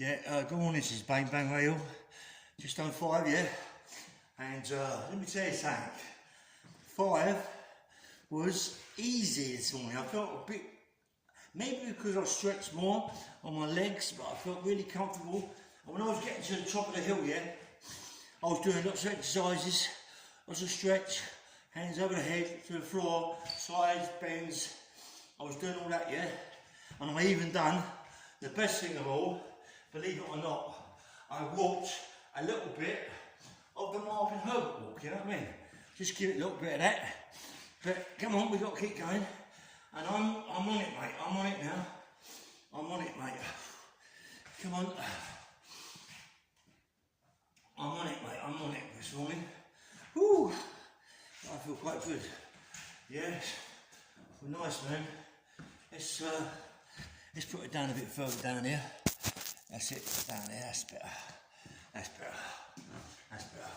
Yeah, good morning, this is Bang Bang Radio. Just done 5, yeah? And let me tell you something. 5 was easy this morning. I felt a bit, maybe because I stretched more on my legs, but I felt really comfortable. And when I was getting to the top of the hill, yeah, I was doing lots of exercises, lots of stretch, hands over the head, to the floor, slides, bends. I was doing all that, yeah? And I even done the best thing of all, believe it or not, I walked a little bit of the Marvin Herbert walk, you know what I mean? Just give it a little bit of that. But come on, we've got to keep going. And I'm on it, mate. I'm on it now. I'm on it, mate. Come on. I'm on it, mate. I'm on it this morning. Woo! I feel quite good. Yes. Well, nice, man. Let's put it down a bit further down here. That's it, down there, that's better. That's better. That's better.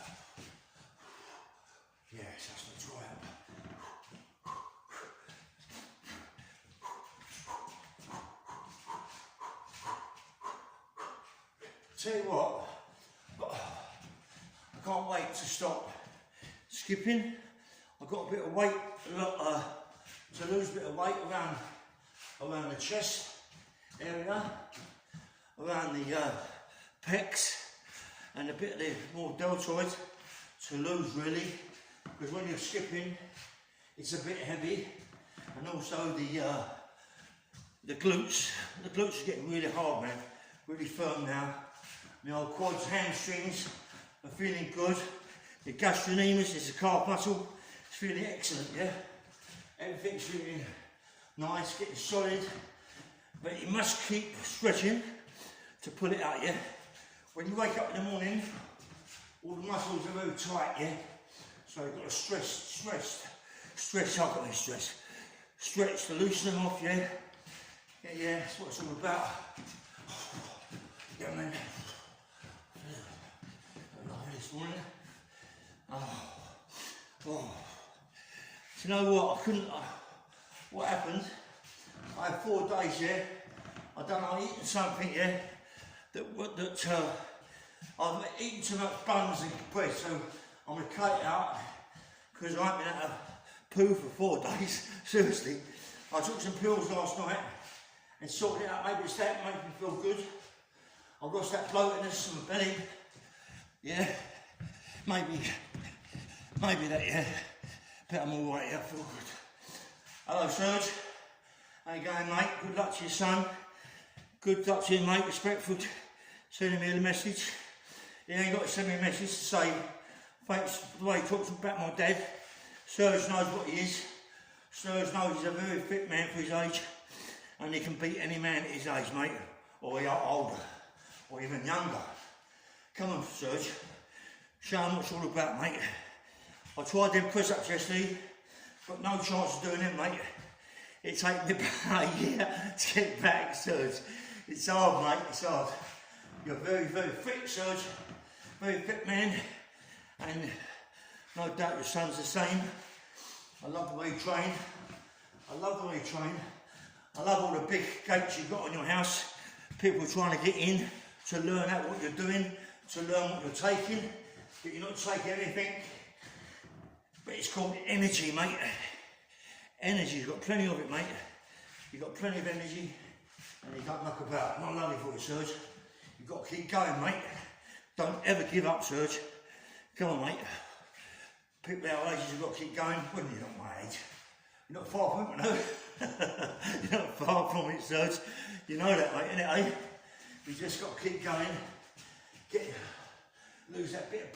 Yes, that's the dry up. Tell you what, I can't wait to stop skipping. I've got a bit of weight, to lose a bit of weight around the chest area, around the pecs, and a bit of the more deltoid to lose really, because when you're skipping it's a bit heavy, and also the glutes are getting really hard, man, really firm now. My old quads, hamstrings are feeling good. The gastrocnemius is the calf muscle, it's feeling excellent, yeah. Everything's feeling nice, getting solid, but you must keep stretching to pull it out, yeah. When you wake up in the morning, all the muscles are very tight, yeah. So you've got to stretch, I've got to stretch to loosen them off, yeah. Yeah, that's what it's all about. Yeah, man. This morning. Oh. Do you know what? I couldn't. What happened? I had 4 days, yeah. I don't know. I eaten something, yeah. I've eaten too much buns and bread, so I'm gonna cut it out because I haven't been able to poo for 4 days. Seriously, I took some pills last night and sorted it out. Maybe it's that makes me feel good. I've lost that bloatiness in my belly. Yeah, maybe that, yeah. But I'm all right, yeah, I feel good. Hello, Serge. How you going, mate? Good luck to your son. Good luck to you, mate. Respectful sending me a message. He ain't got to send me a message to say thanks for the way he talks about my dad. Serge knows what he is. Serge knows he's a very fit man for his age, and he can beat any man at his age, mate, or older, or even younger. Come on, Serge. Show him what it's all about, mate. I tried them press-ups yesterday, got no chance of doing them, mate. It takes me about a year to get back, Serge. It's hard, mate, it's hard. You're very, very fit, Serge. Very fit man. And no doubt your son's the same. I love the way you train. I love the way you train. I love all the big gates you've got on your house. People trying to get in to learn out what you're doing, to learn what you're taking. But you're not taking anything. But it's called energy, mate. Energy, you've got plenty of it, mate. You've got plenty of energy, and you don't muck about. Not lovely for you, Serge. You've got to keep going, mate. Don't ever give up, Serge. Come on, mate. People our ages have got to keep going. Well, you're not my age. You're not far from it, no. You're not far from it, Serge. You know that, mate, innit, eh? You just got to keep going. Lose that bit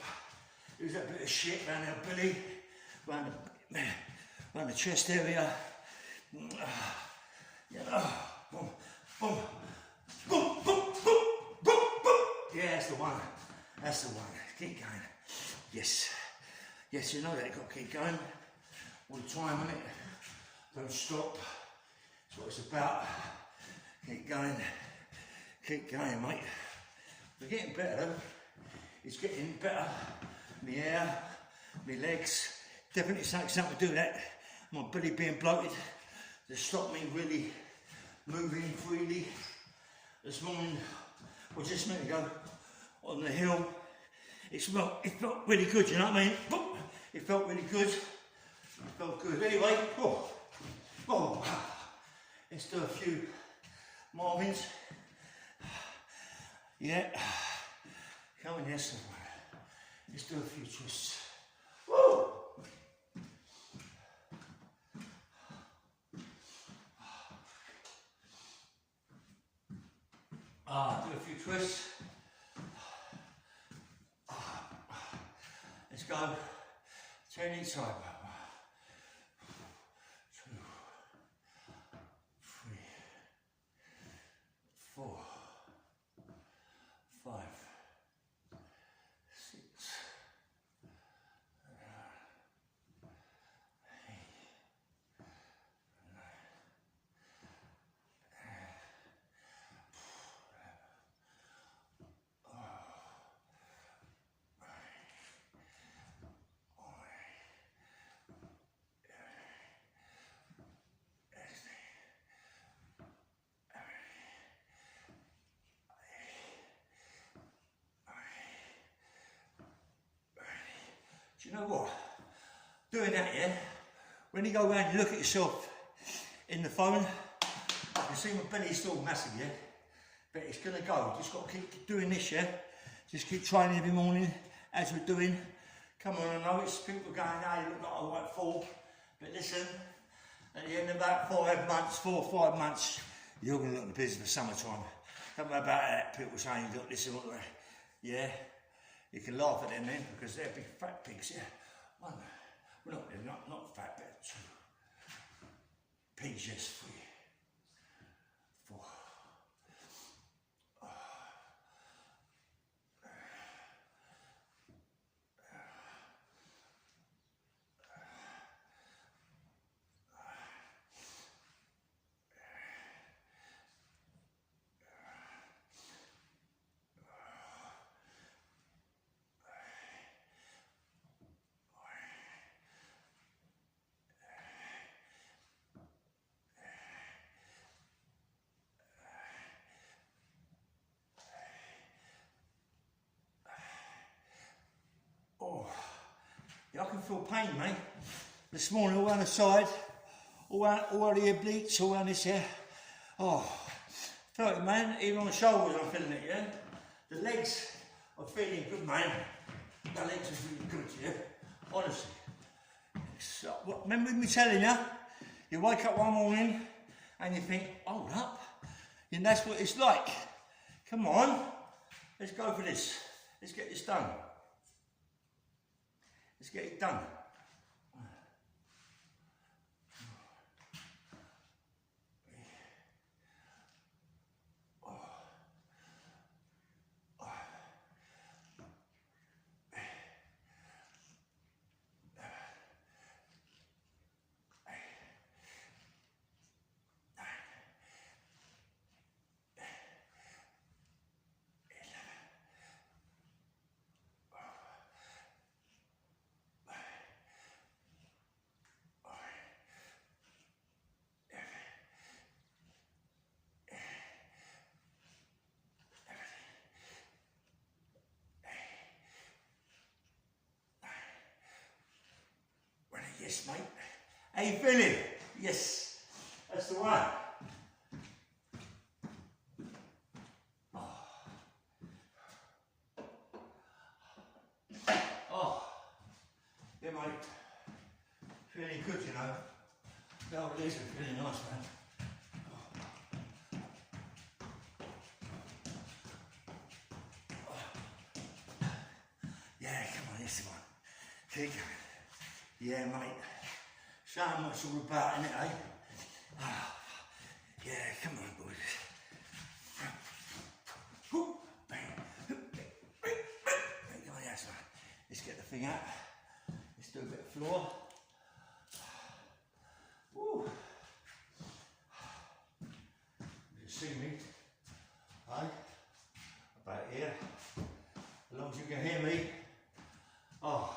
of shit around our belly, around the chest area. Yeah. Boom, boom, boom, boom, boom, boom, boom. Yeah, that's the one. That's the one. Keep going. Yes. Yes, you know that. You've got to keep going all the time, innit? Don't stop. That's what it's about. Keep going. Keep going, mate. We're getting better, though. It's getting better. My hair, my legs. Definitely something to do with that. My belly being bloated to stop me really moving freely. This morning was just a minute ago on the hill. It felt really good, you know what I mean? It felt really good. It felt good. Anyway, let's do a few Marvins. Yeah. Come on, yes. Let's do a few twists. Woo! Do a few twists. Let's go. 10 each side. 2, 3, 4, 5, 6, 7, 8, 9, 10. Do you know what? Doing that, yeah, when you go around and look at yourself in the phone, you can see my belly's still massive, yeah? But it's gonna go. Just gotta keep doing this, yeah? Just keep training every morning as we're doing. Come on, I know it's people going, hey, you look like a white fool. But listen, at the end of about 4 or 5 months, you're gonna look at the business for summertime. Don't worry about that, people saying, look, listen, look, yeah? You can laugh at them then because they're big fat pigs, yeah. One, well, they're not fat, but 2 pigs, yes, 3, 4. Yeah, I can feel pain, mate. This morning, all around the side, all around the obliques, all around this here. Oh, felt it, man. Even on the shoulders, I'm feeling it, yeah? The legs are feeling good, man. The legs are feeling good, yeah? Honestly. So, remember me telling you? You wake up one morning and you think, hold up. And that's what it's like. Come on. Let's go for this. Let's get this done. Let's get it done. Yes, mate. How you feeling? Yes, that's the one. Oh, yeah, mate. Feeling good, you know. The old legs are feeling nice, man. Yeah, come on, this one. Keep going. Yeah, mate. So much all about, innit, eh? Oh, yeah, come on, boys. Let's get the thing out. Let's do a bit of floor. Woo. You see me, eh? About here. As long as you can hear me. Oh.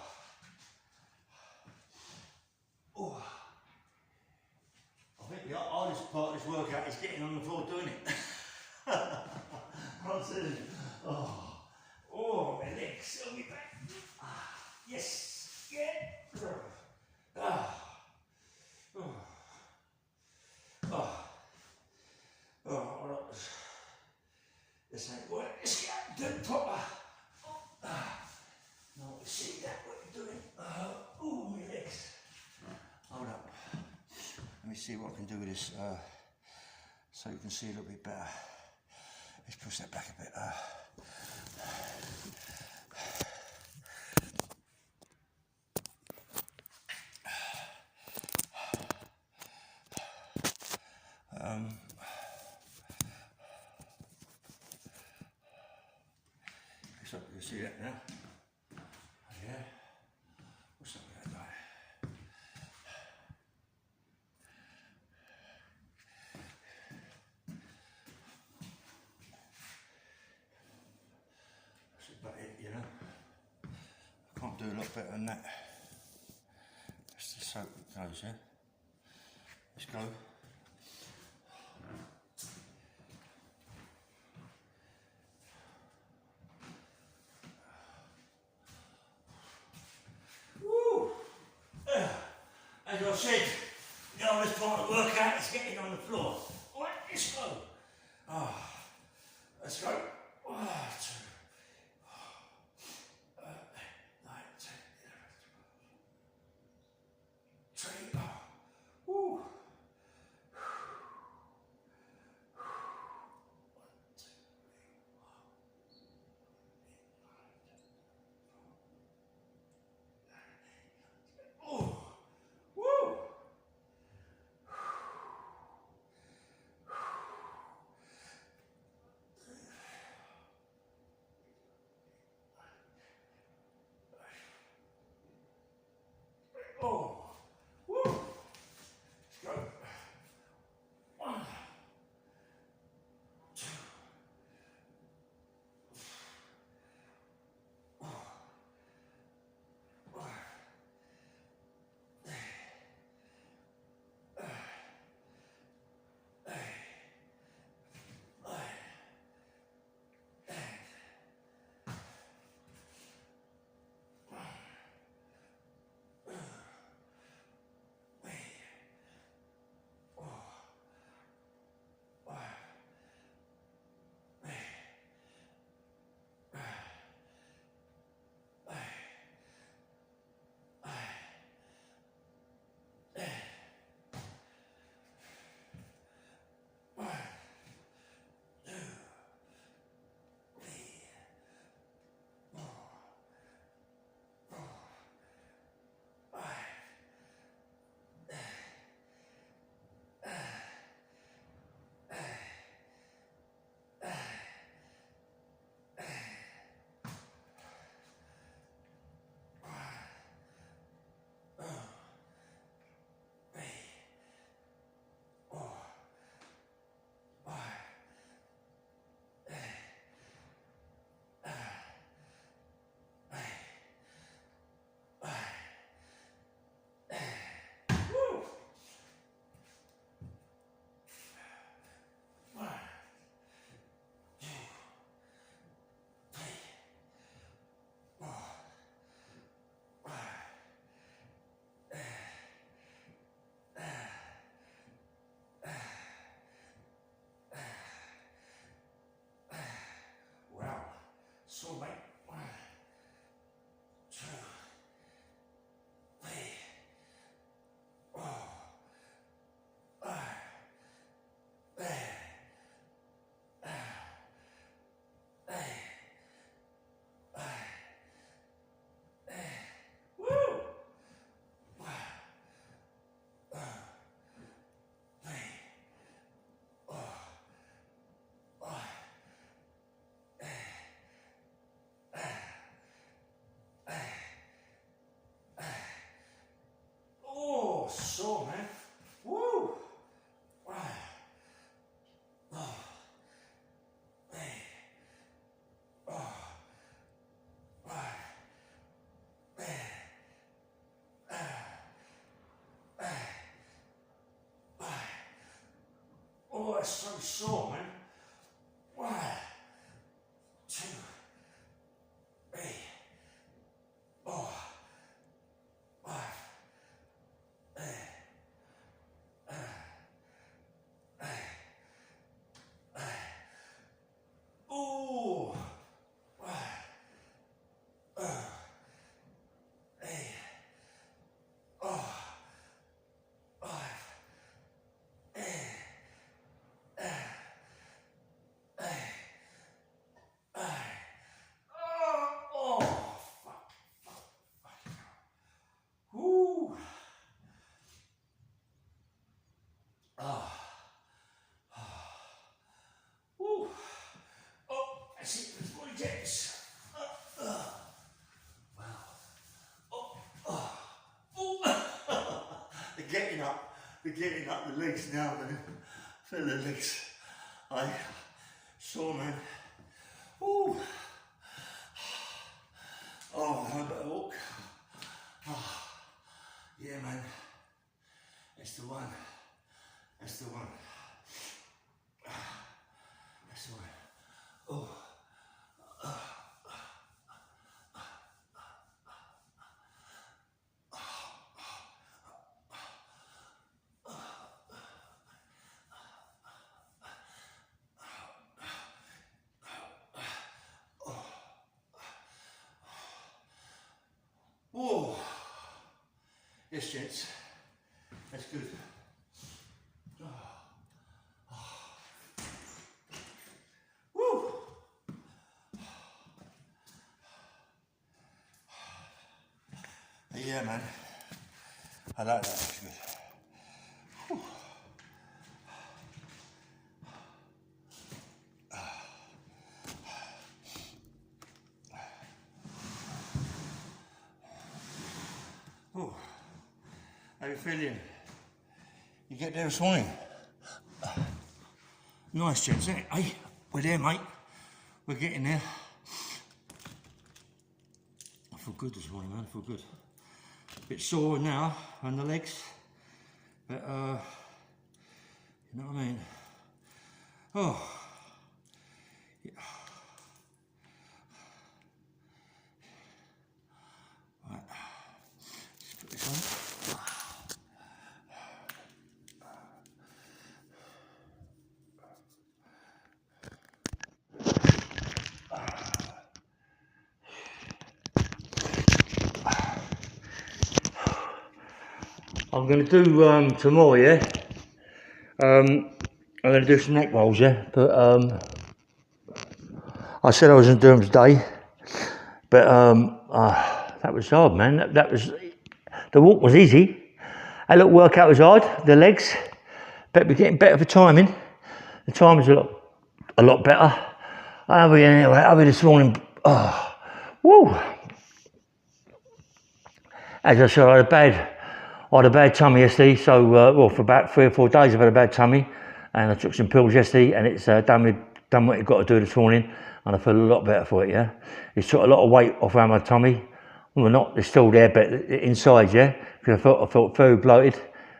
Oh. I think the hardest part of this workout is getting on the floor doing it. I'm serious. Oh, my legs, I'll be back. Yes, yeah. This ain't work, this can't do it proper. Now we see that what you're doing. Oh, my legs. Hold up. Let me see what I can do with this so you can see a little bit better. Let's push that back a bit. So you can see that now. Yeah. What's up with that guy? That's about it, you know. I can't do a lot better than that. That's the soap that goes, yeah. Let's go. Woo! As I said, the hardest part of the workout is getting on the floor. All right, let's go. Let's go. 1, 2, 9, 10, 11, 12. Woo! So mate, 1, 2, 3, 4, 5, 6, 7, woo! 1, 2, 3, 4, 5. Oh, so man. Woo! 1, 2, 3, 4, 5, 6, 7, 5. Oh, that's so sore, man. 1, 2. Gents. Wow. They're getting up the legs now, man. Feel the legs. I saw, man. Ooh. Oh, I better walk. Oh. Yeah, man. That's the one. That's the one. That's the one. Oh. Whoa. Yes, gents. That's good. Woo. Yeah, man. I like that. That's good. Whew. Oh, how you feeling? You get there this morning? Nice, gents, isn't it? Hey, we're there, mate. We're getting there. I feel good this morning, man. I feel good. Bit sore now on the legs, but you know what I mean. Oh, yeah. Right. Just put this on. I'm going to do some more, yeah. I'm going to do some neck rolls, yeah. But I said I was going to do them today, but that was hard, man. That was, the walk was easy. A little workout was hard. The legs, but we're getting better for timing. The time is a lot better. I'll be this morning. Oh, woo. As I said, I had a bad tummy yesterday, so well, for about 3 or 4 days I've had a bad tummy, and I took some pills yesterday, and it's done what it got to do this morning, and I feel a lot better for it, yeah. It's took a lot of weight off around my tummy. Well, it's still there, but inside, yeah, because I felt very bloated,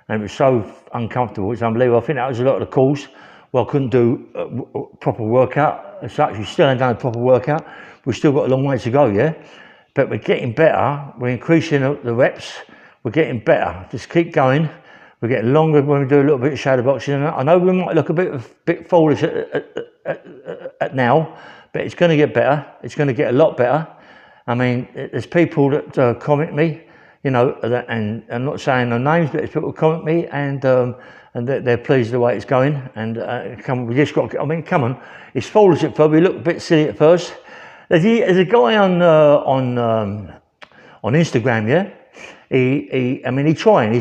and it was so uncomfortable. It's unbelievable. I think that was a lot of the cause. Well, I couldn't do a proper workout as such. We still haven't done a proper workout. We've still got a long way to go, yeah. But we're getting better. We're increasing the reps. We're getting better. Just keep going. We're getting longer when we do a little bit of shadow boxing. And I know we might look a bit foolish at now, but it's going to get better. It's going to get a lot better. I mean, there's people that comment me, you know, and I'm not saying no names, but there's people who comment me and they're pleased with the way it's going. And we just got. I mean, come on, it's foolish at first. We look a bit silly at first. There's a guy on Instagram, yeah. He's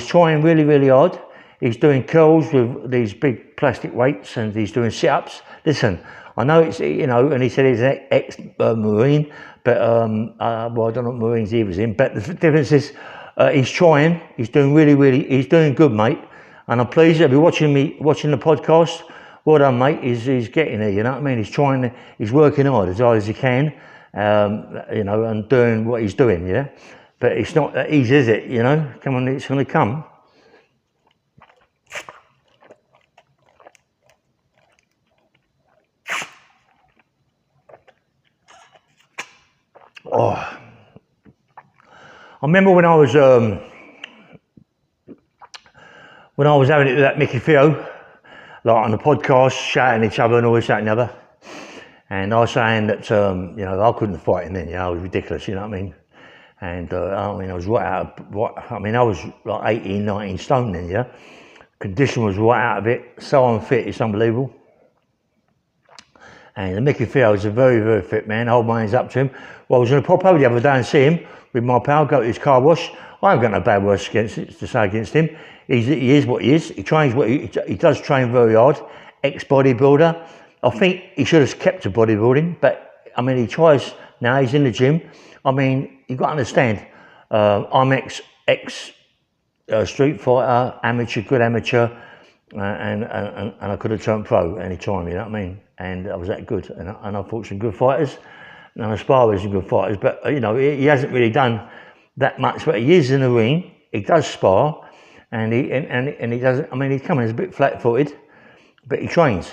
trying really, really hard. He's doing curls with these big plastic weights, and he's doing sit-ups. Listen, I know it's, you know, and he said he's an ex-Marine, but well, I don't know what Marines he was in, but the difference is, he's trying. He's doing he's doing good, mate. And I'm pleased that you're watching the podcast. Well done, mate. He's getting there, you know what I mean? He's working hard as he can, you know, and doing what he's doing, yeah? But it's not that easy, is it, you know? Come on, it's going to come. Oh. I remember when I was having it with that Micky Theo, like on the podcast, shouting at each other and all this, that and the other. And I was saying that, you know, I couldn't fight him then, you know, it was ridiculous, you know what I mean? And I mean, I was I was like 18, 19 stone then, yeah. Condition was right out of it, so unfit, it's unbelievable. And the Micky Theo is a very, very fit man. I hold my hands up to him. Well, I was going to pop over the other day and see him with my pal, go to his car wash. I haven't got no bad words to say against him. He is what he is. He trains he does train very hard. Ex-bodybuilder. I think he should have kept to bodybuilding, but I mean, he tries, now he's in the gym. I mean, you've got to understand, I'm ex street fighter, amateur, good amateur, and I could have turned pro any time, you know what I mean? And I was that good, and I fought some good fighters, and I spar with some good fighters, but you know, he hasn't really done that much, but he is in the ring, he does spar, and he doesn't, I mean, he's coming, he's a bit flat-footed, but he trains.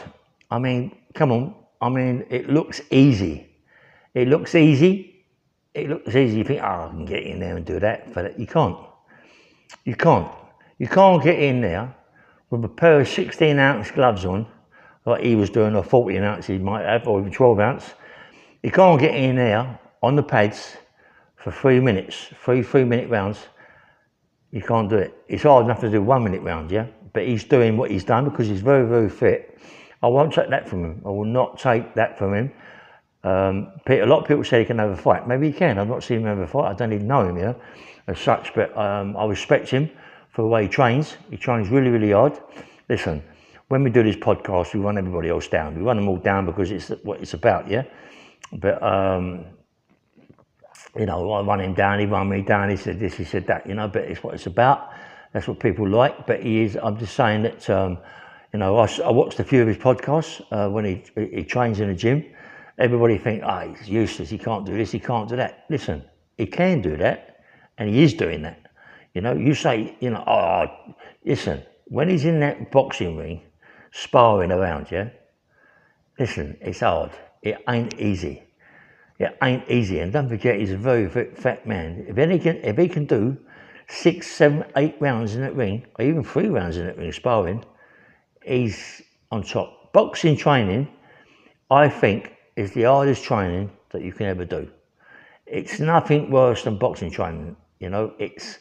I mean, come on, I mean, it looks easy. It looks easy. It looks easy. You think, oh, I can get in there and do that, but you can't. You can't. You can't get in there with a pair of 16-ounce gloves on, like he was doing, or 14-ounce he might have, or even 12-ounce. You can't get in there on the pads for 3 minutes, three-minute rounds. You can't do it. It's hard enough to do 1 minute rounds, yeah? But he's doing what he's done because he's very, very fit. I won't take that from him. I will not take that from him. A lot of people say he can have a fight. Maybe he can. I've not seen him have a fight. I don't even know him, you know, as such. But I respect him for the way he trains. He trains really, really hard. Listen, when we do this podcast, we run everybody else down. We run them all down because it's what it's about, yeah? But, you know, I run him down, he run me down, he said this, he said that, you know, but it's what it's about. That's what people like. But he is, I'm just saying that, you know, I watched a few of his podcasts when he trains in the gym. Everybody think, oh, he's useless, he can't do this, he can't do that. Listen, he can do that, and he is doing that. You know, you say, you know, oh, listen, when he's in that boxing ring, sparring around, yeah, listen, it's hard. It ain't easy. It ain't easy. And don't forget, he's a very fat man. If he can do 6, 7, 8 rounds in that ring, or even 3 rounds in that ring sparring, he's on top. Boxing training, I think, is the hardest training that you can ever do. It's nothing worse than boxing training, you know. It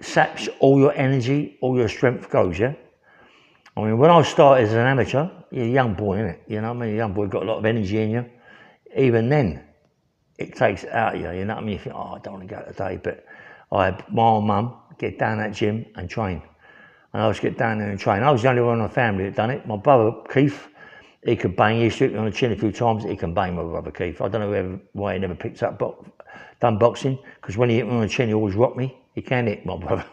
saps all your energy, all your strength goes, yeah? I mean, when I started as an amateur, you're a young boy, innit? You know what I mean? A young boy got a lot of energy in you. Even then, it takes it out of you, you know what I mean? You think, oh, I don't want to go today, but I had my old mum get down that gym and train. And I was get down there and train. I was the only one in my family that done it. My brother, Keith, he could bang. He used to hit me on the chin a few times. He can bang, my brother Keith. I don't know why he never picked up done boxing, because when he hit me on the chin, he always rocked me. He can hit, my brother.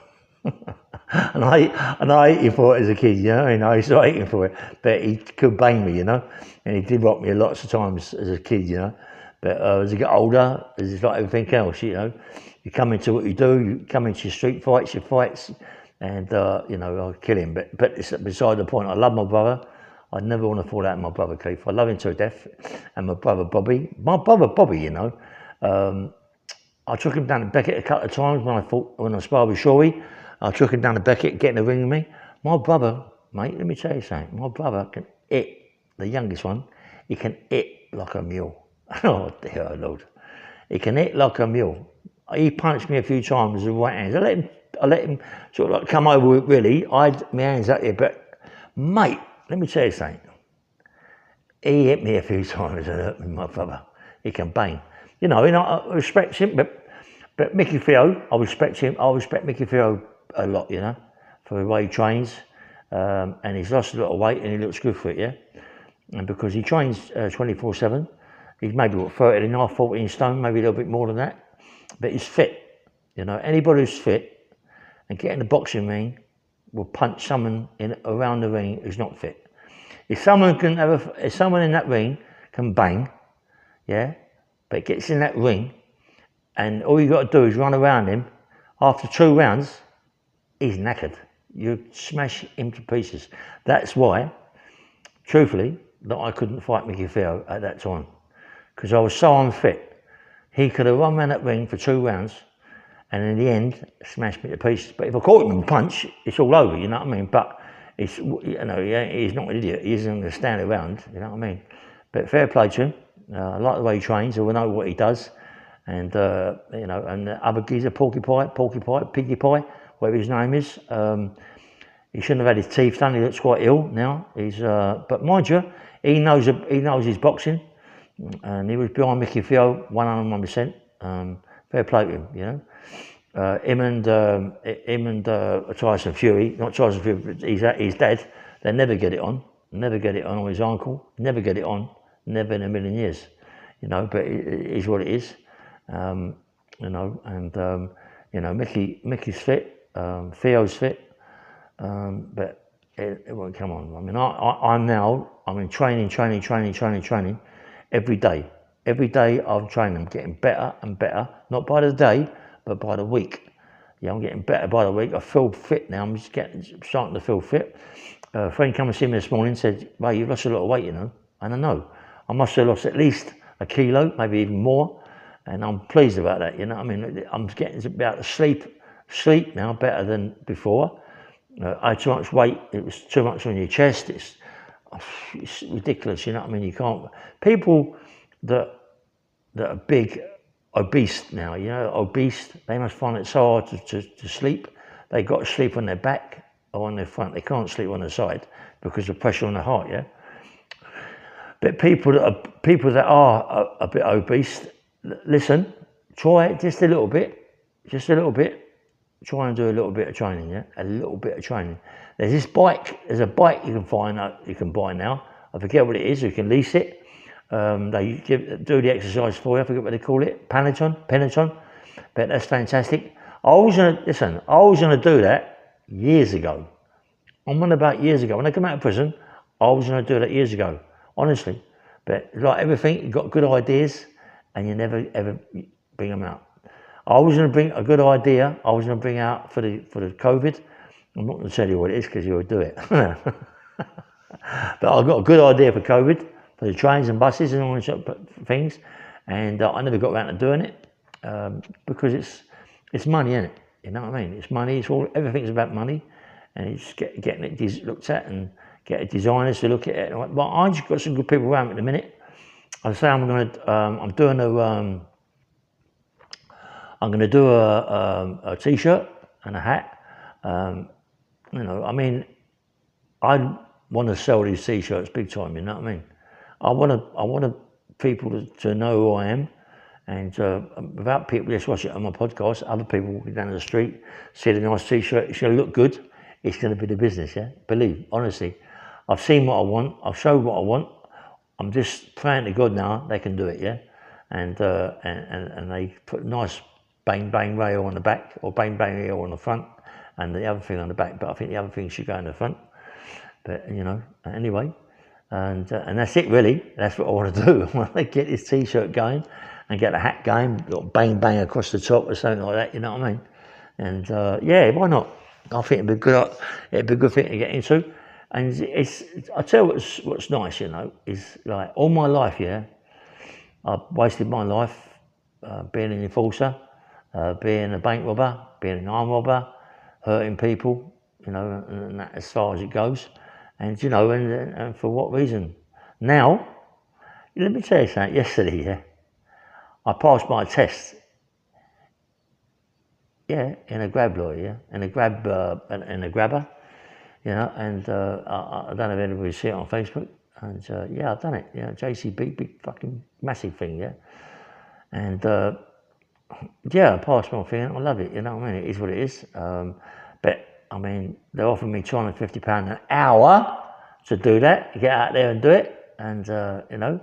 and I hate him for it as a kid, you know. I used to hate him for it, but he could bang me, you know. And he did rock me lots of times as a kid, you know. But as you get older, it's like everything else, you know. You come into what you do. You come into your street fights, your fights, and you know, I'll kill him. But it's beside the point. I love my brother. I'd never want to fall out with my brother Keith. I love him to death. And my brother Bobby, you know, I took him down to Beckett a couple of times when I sparred with Shorey. I took him down to Beckett, get in the ring with me. My brother, mate, let me tell you something. My brother can hit, the youngest one, he can hit like a mule. Oh dear Lord. He can hit like a mule. He punched me a few times with right hands. I let him sort of like come over really. I had my hands up here, but mate, let me tell you something. He hit me a few times and hurt me, my brother. He can bang. You know, I respect him, but Micky Theo, I respect him. I respect Micky Theo a lot, you know, for the way he trains. And he's lost a lot of weight and he looks good for it, yeah? And because he trains 24/7, he's maybe, 13.5, 14 stone, maybe a little bit more than that. But he's fit, you know. Anybody who's fit and get in the boxing ring will punch someone around the ring who's not fit. If someone in that ring can bang, yeah, but gets in that ring and all you got to do is run around him, after 2 rounds, he's knackered. You smash him to pieces. That's why, truthfully, that I couldn't fight Micky Theo at that time, because I was so unfit. He could have run around that ring for 2 rounds and in the end, smashed me to pieces. But if I caught him in a punch, it's all over, you know what I mean? But it's, you know, he's not an idiot. He isn't going to stand around, you know what I mean? But fair play to him. I like the way he trains. I know what he does. And, you know, and the other geezer, Piggy Pie, whatever his name is, he shouldn't have had his teeth done. He looks quite ill now. But mind you, he knows his boxing. And he was behind Micky Theo 101%. Fair play to him, you know. Him and Tyson Fury, not Tyson Fury, but his dad, they never get it on. Never get it on his uncle. Never get it on. Never in a million years. you know, but it is what it is, you know, and, you know, Micky's fit, Theo's fit, but it won't come on. I mean, I'm in training every day. Every day I'm training, I'm getting better and better, not by the day, but by the week. Yeah, I'm getting better by the week. I feel fit now. I'm just starting to feel fit. A friend came and see me this morning and said, "Mate, you've lost a lot of weight, you know." And I know. I must have lost at least a kilo, maybe even more. And I'm pleased about that, you know what I mean? I'm getting about to sleep now better than before. I had too much weight. It was too much on your chest. It's ridiculous, you know what I mean? You can't. People that are big, obese now, you know, obese, they must find it so hard to sleep. They got to sleep on their back or on their front. They can't sleep on the side because of pressure on the heart, yeah? But people that are a bit obese, listen, try it just a little bit. Try and do a little bit of training, yeah? A little bit of training. There's a bike you can find you can buy now. I forget what it is, you can lease it. They do the exercise for you. I forget what they call it. Peloton. But that's fantastic. I was gonna do that years ago. I'm on about years ago. When I come out of prison, I was gonna do that years ago. Honestly. But like everything, you've got good ideas and you never ever bring them out. I was gonna bring a good idea. I was gonna bring out for the COVID. I'm not gonna tell you what it is because you'll do it. But I've got a good idea for COVID. For the trains and buses and all these things, and I never got around to doing it because it's money, isn't it? You know what I mean? It's money. Everything's about money, and it's getting it looked at and getting designers to look at it. But I just got some good people around me at the minute. I say I'm gonna do a t-shirt and a hat. You know, I mean, I want to sell these t-shirts big time. You know what I mean? I want people to know who I am, and without people just watch it on my podcast, other people walking down the street see the nice t-shirt. It's going to look good. It's going to be the business, yeah. Believe, honestly, I've seen what I want. I've showed what I want. I'm just praying to God now they can do it, yeah. And they put a nice bang bang rail on the back or bang bang rail on the front, and the other thing on the back. But I think the other thing should go in the front. But you know, anyway. And that's it really. That's what I want to do. I want to get this t-shirt going and get a hat going, bang bang across the top or something like that. You know what I mean? And yeah, why not? I think it'd be good. It'd be a good thing to get into. And I tell you what's nice, you know, is like all my life, yeah, I've wasted my life being an enforcer, being a bank robber, being an arm robber, hurting people, you know, and that as far as it goes. And you know, and for what reason? Now, let me tell you something. Yesterday, yeah, I passed my test. Yeah, in a grab lorry, yeah, in a grabber, you know. And I don't know if anybody see it on Facebook. And yeah, I've done it. Yeah, JCB, big fucking massive thing, yeah. And yeah, I passed my thing. I love it. You know what I mean? It is what it is. But I mean, they offered me £250 an hour to do that, to get out there and do it, and you know.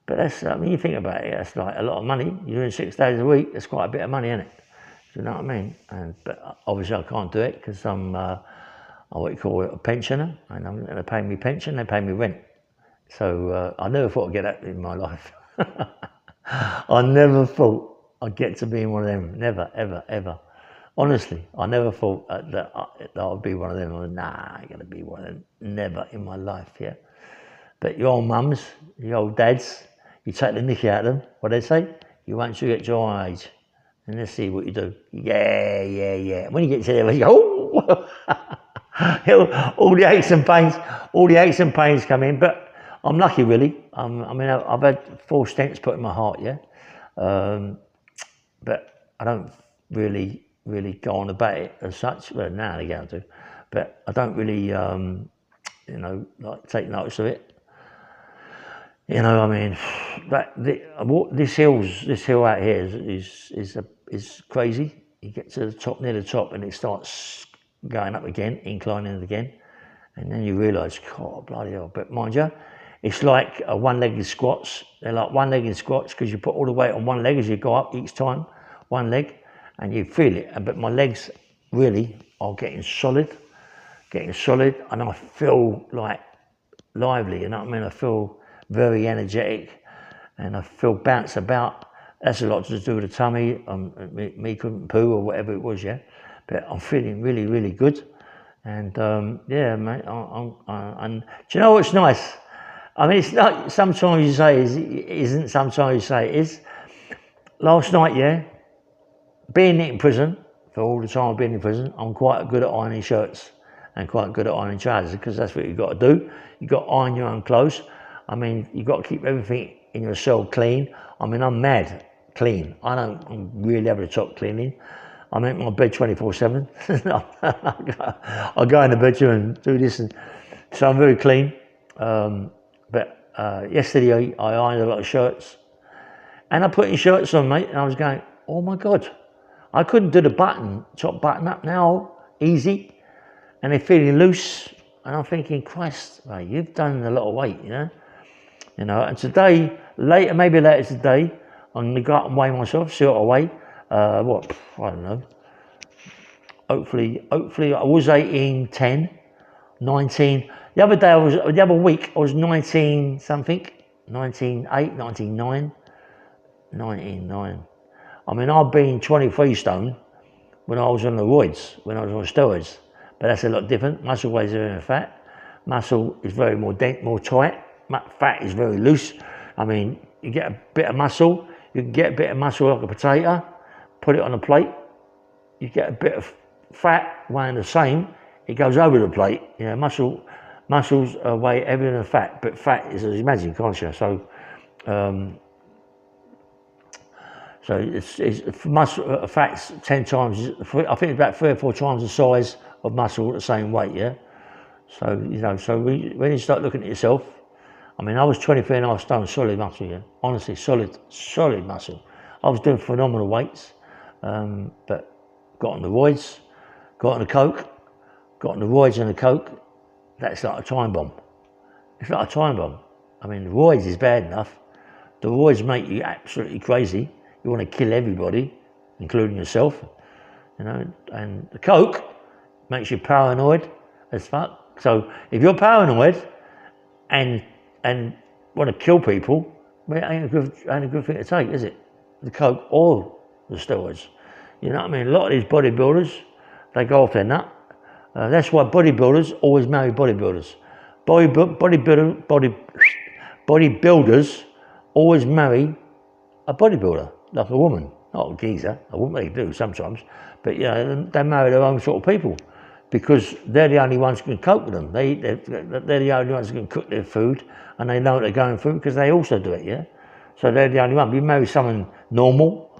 But that's, I mean, you think about it, that's like a lot of money. You're doing 6 days a week. That's quite a bit of money, isn't it? Do you know what I mean? But obviously, I can't do it because I'm what you call it, a pensioner, and I'm going to pay me pension. They pay me rent. So I never thought I'd get that in my life. I never thought I'd get to be one of them. Never, ever, ever. Honestly, I never thought that I would be one of them. I was, nah, I ain't gonna be one of them. Never in my life, yeah. But your old mums, your old dads, you take the mickey out of them. What they say? You wait until you get to our age, and let's see what you do. Yeah. When you get to there, you go, oh, all the aches and pains come in. But I'm lucky, really. I mean, I've had 4 stents put in my heart, yeah. But I don't really go on about it as such. Well, now they go to, but I don't really, you know, like take notice of it. You know, I mean, this hill out here is crazy. You get to the top, near the top, and it starts going up again, inclining again, and then you realise, God, bloody hell. But mind you, it's like one-legged squats. They're like one-legged squats because you put all the weight on one leg as you go up each time, one leg, and you feel it. But my legs really are getting solid, and I feel like lively, you know what I mean? I feel very energetic, and I feel bounce about. That's a lot to do with the tummy, me couldn't poo or whatever it was, yeah. But I'm feeling really, really good. And yeah, mate, and do you know what's nice? I mean, it's not, sometimes you say it isn't, sometimes you say it is. Last night, yeah, being in prison, for all the time I've been in prison, I'm quite good at ironing shirts and quite good at ironing trousers, because that's what you've got to do. You've got to iron your own clothes. I mean, you've got to keep everything in your cell clean. I mean, I'm mad clean. I'm really over the top cleaning. I'm in my bed 24/7. I go in the bedroom and do this, and so I'm very clean. But yesterday I ironed a lot of shirts, and I put in shirts on, mate, and I was going, oh my God, I couldn't do the top button up now, easy, and they're feeling loose, and I'm thinking, Christ, mate, you've done a lot of weight, you know. And today, maybe later today, I'm gonna go up and weigh myself, see what I weigh. I don't know. Hopefully I was 18.10, 19. The other week I was 19 something, 19.8, 19.9, 19.9. I mean, I've been 23 stone when I was on the roids, when I was on steroids, but that's a lot different. Muscle weighs very fat. Muscle is very more tight. Fat is very loose. I mean, you get a bit of muscle. You can get a bit of muscle like a potato, put it on a plate. You get a bit of fat weighing the same. It goes over the plate. You know, muscles weigh heavier than fat, but fat is, as you imagine, can't you? So it's muscle. Fat's 10 times. I think it's about 3 or 4 times the size of muscle at the same weight. Yeah. So when you start looking at yourself, I mean, I was 23.5 stone, solid muscle. Yeah. Honestly, solid muscle. I was doing phenomenal weights, but got on the roids, got on the coke, got on the roids and the coke. That's like a time bomb. It's like a time bomb. I mean, the roids is bad enough. The roids make you absolutely crazy. You want to kill everybody, including yourself, you know. And the coke makes you paranoid as fuck. So if you're paranoid and want to kill people, well, it ain't a good thing to take, is it? The coke or the steroids. You know what I mean? A lot of these bodybuilders, they go off their nut. That's why bodybuilders always marry bodybuilders. Bodybuilders always marry a bodybuilder, like a woman, not a geezer. A woman, they do sometimes, but you know, they marry their own sort of people because they're the only ones who can cope with them. They're the only ones who can cook their food, and they know what they're going through because they also do it, yeah? So they're the only one. You marry someone normal,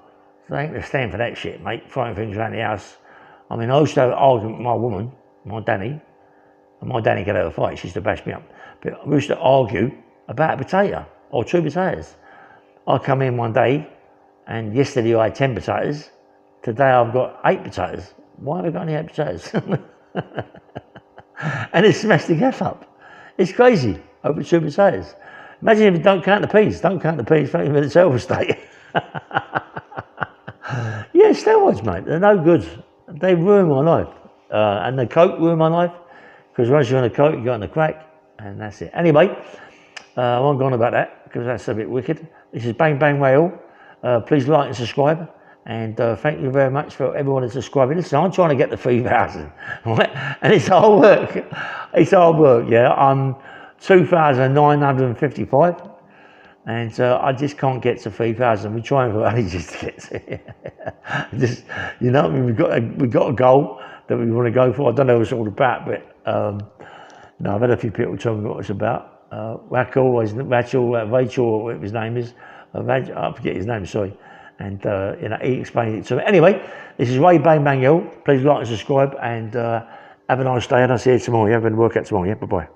they ain't gonna stand for that shit, mate, throwing things around the house. I mean, I used to have an argument with my woman, my Danny, and my Danny could have a fight, she used to bash me up. But we used to argue about a potato, or 2 potatoes. I come in one day, and yesterday I had 10 potatoes, today I've got 8 potatoes. Why have I got only 8 potatoes? And it smashed the gaff up. It's crazy, over 2 potatoes. Imagine if you don't count the peas, thank you for the self-estate. Yeah, steroids, mate, they're no good. They ruin my life. And the coke ruined my life, because once you're on the coke, you go on the crack, and that's it. Anyway, I won't go on about that, because that's a bit wicked. This is Bang Bang Rail. Please like and subscribe. And thank you very much for everyone that's subscribing. Listen, I'm trying to get to 3,000, right? And it's hard work. It's hard work, yeah. I'm 2,955. And I just can't get to 3,000. We're trying for ages to get to it. Just, you know, I mean, we've got a goal that we want to go for. I don't know what it's all about, but no, I've had a few people tell me what it's about. Rachel, or whatever his name is. I forget his name, sorry. And you know, he explained it to me. Anyway, this is Ray Bang Bang Hill. Please like and subscribe, and have a nice day. And I'll see you tomorrow. Yeah, I'm going to work out tomorrow. Yeah, bye bye.